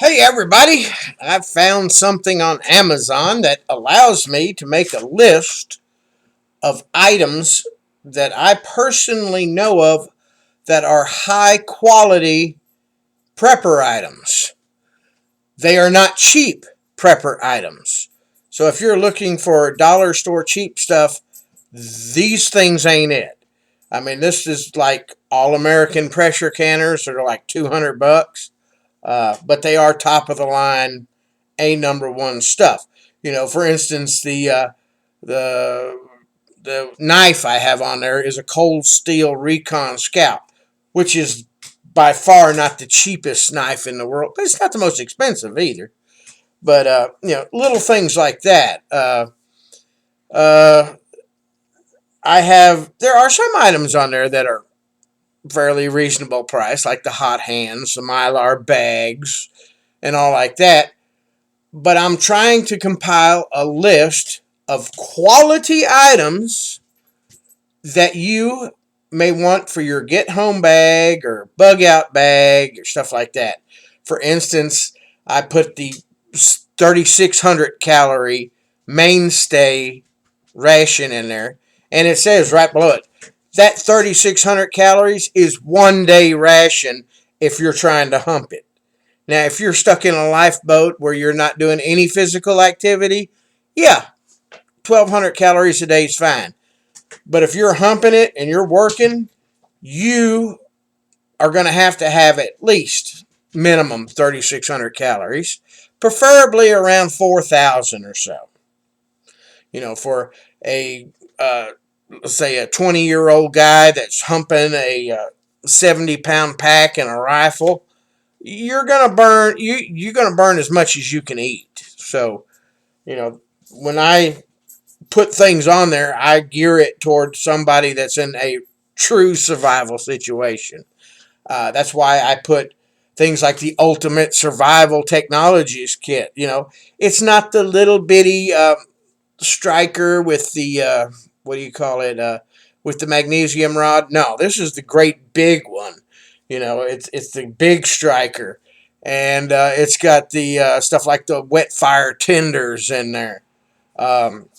Hey everybody, I've found something on Amazon that allows me to make a list of items that I personally know of that are high quality prepper items. They are not cheap prepper items. So if you're looking for dollar store cheap stuff, these things ain't it. I mean, this is like all American pressure canners that are like $200. But they are top of the line, a number one stuff. For instance, the the knife I have on there is a Cold Steel Recon Scout, which is by far not the cheapest knife in the world, but it's not the most expensive either. But little things like that. Uh, there are some items on there that are fairly reasonable price, like the hot hands, the Mylar bags, and all like that. But I'm trying to compile a list of quality items that you may want for your get home bag or bug out bag or stuff like that. For instance, I put the 3,600 calorie mainstay ration in there, and it says right below it that 3,600 calories is 1 day ration if you're trying to hump it. Now, if you're stuck in a lifeboat where you're not doing any physical activity, yeah, 1,200 calories a day is fine. But if you're humping it and you're working, you are going to have at least minimum 3,600 calories, preferably around 4,000 or so. For a, let's say, a 20-year-old guy that's humping a 70-pound pack and a rifle, you're gonna burn as much as you can eat. So, when I put things on there, I gear it towards somebody that's in a true survival situation. That's why I put things like the Ultimate Survival Technologies Kit. It's not the little bitty striker with the what do you call it? With the magnesium rod. No, this is the great big one. It's the big striker, and it's got the stuff like the wet fire tenders in there. Um,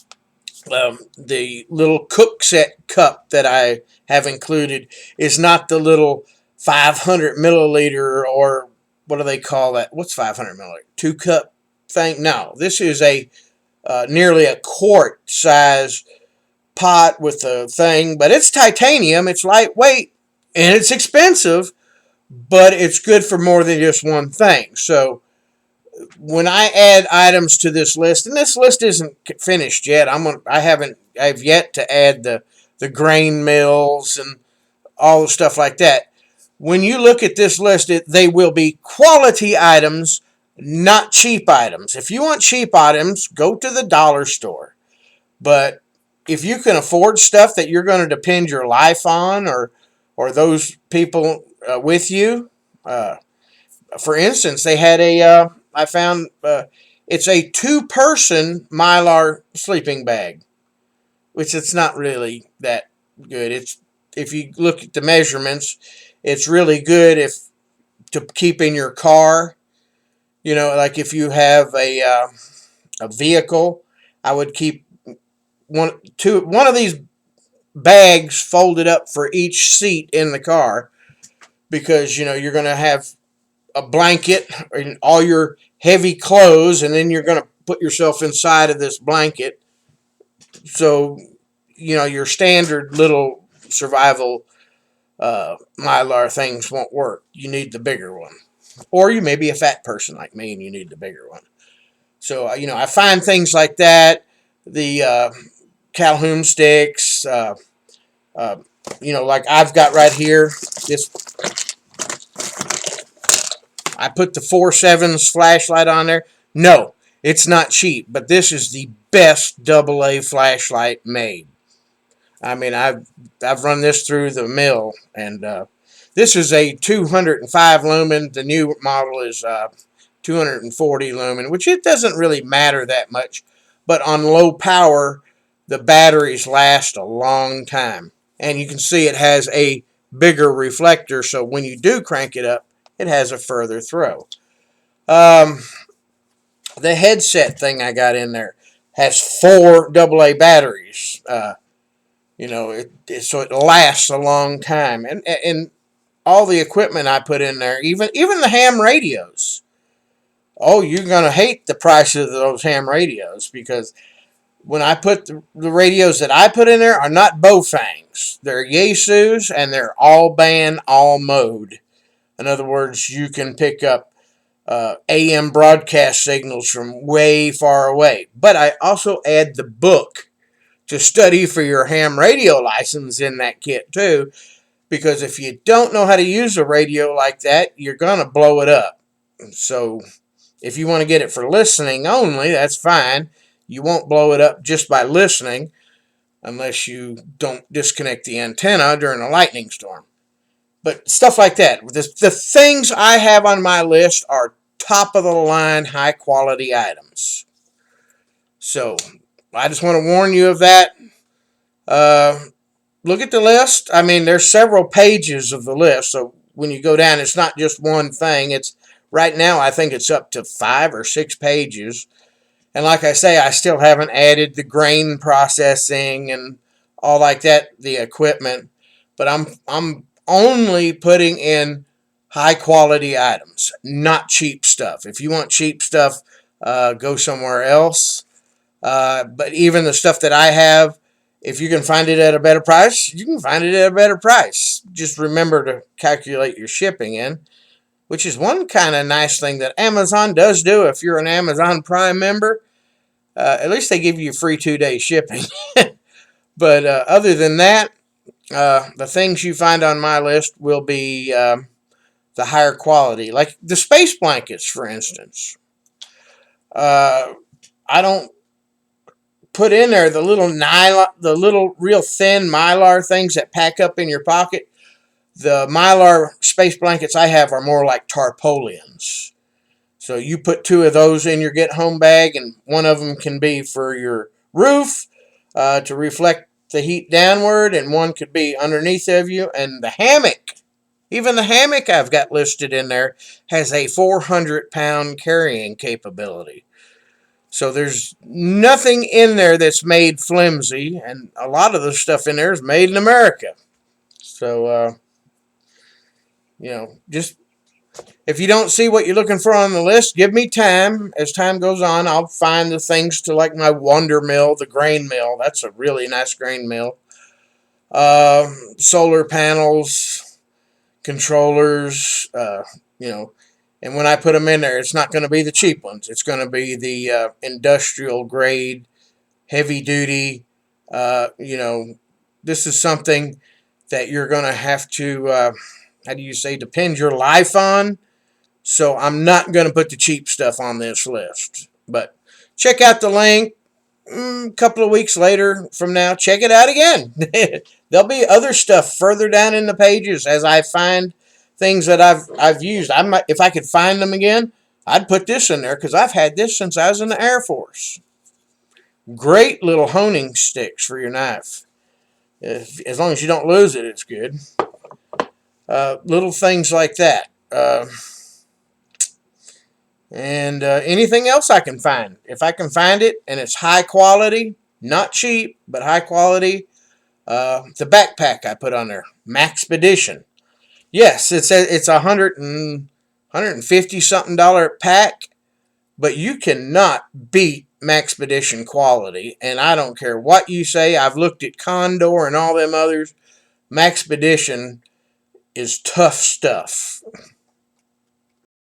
the little cook set cup that I have included is not the little 500 milliliter, or what do they call that? What's 500 milliliter? 2 cup thing? No, this is a nearly a quart size pot with a thing, but it's titanium, it's lightweight, and it's expensive, but it's good for more than just one thing. So when I add items to this list, and this list isn't finished yet, I've yet to add the grain mills and all the stuff like that. When you look at this list, they will be quality items, not cheap items. If you want cheap items, go to the dollar store. But if you can afford stuff that you're going to depend your life on, or those people with you, for instance, they had I found it's a 2-person Mylar sleeping bag, which it's not really that good. If you look at the measurements, it's really good if to keep in your car. Like if you have a vehicle, I would keep one of these bags folded up for each seat in the car, because you're going to have a blanket and all your heavy clothes, and then you're going to put yourself inside of this blanket. So your standard little survival mylar things won't work. You need the bigger one, or you may be a fat person like me and you need the bigger one. So I find things like that, the Calhoun sticks, uh, like I've got right here. This I put the 4.7's flashlight on there. No, it's not cheap, but this is the best AA flashlight made. I mean, I've run this through the mill, and this is a 205 lumen. The new model is 240 lumen, which it doesn't really matter that much. But on low power, the batteries last a long time. And you can see it has a bigger reflector, so when you do crank it up, it has a further throw. Um, the headset thing I got in there has 4 AA batteries. So it lasts a long time, and all the equipment I put in there, even the ham radios. Oh, you're gonna hate the price of those ham radios because when I put the radios that I put in there are not Bofangs. They're Yaesus and they're all band, all mode. In other words, you can pick up AM broadcast signals from way far away. But I also add the book to study for your ham radio license in that kit too, because if you don't know how to use a radio like that, you're going to blow it up. So if you want to get it for listening only, that's fine. You won't blow it up just by listening unless you don't disconnect the antenna during a lightning storm. But stuff like that. The things I have on my list are top of the line, high quality items. So I just want to warn you of that. Look at the list. I mean, there's several pages of the list. So when you go down, it's not just one thing. It's right now, I think it's up to 5 or 6 pages. And like I say, I still haven't added the grain processing and all like that, the equipment. But I'm only putting in high quality items, not cheap stuff. If you want cheap stuff, go somewhere else. But even the stuff that I have, if you can find it at a better price, you can find it at a better price. Just remember to calculate your shipping in, which is one kind of nice thing that Amazon does do. If you're an Amazon Prime member, at least they give you free 2-day shipping. But other than that, the things you find on my list will be the higher quality, like the space blankets, for instance. I don't put in there the little nylon, the little real thin mylar things that pack up in your pocket. The mylar space blankets I have are more like tarpaulins. So you put 2 of those in your get home bag, and one of them can be for your roof to reflect the heat downward, and one could be underneath of you. And the hammock, even the hammock I've got listed in there, has a 400-pound carrying capability. So there's nothing in there that's made flimsy, and a lot of the stuff in there is made in America. So, just if you don't see what you're looking for on the list, give me time. As time goes on, I'll find the things to like my Wonder Mill, the grain mill. That's a really nice grain mill. Solar panels, controllers, and when I put them in there, it's not going to be the cheap ones. It's going to be the industrial grade, heavy duty. This is something that you're going to have to, depend your life on. So I'm not going to put the cheap stuff on this list. But check out the link. A couple of weeks later from now, check it out again. There'll be other stuff further down in the pages as I find things that I've used. If I could find them again, I'd put this in there because I've had this since I was in the Air Force. Great little honing sticks for your knife. As long as you don't lose it, it's good. Little things like that. And anything else I can find. If I can find it and it's high quality, not cheap, but high quality, the backpack I put on there, Maxpedition. Yes, it's $150 something pack, but you cannot beat Maxpedition quality. And I don't care what you say. I've looked at Condor and all them others. Maxpedition is tough stuff.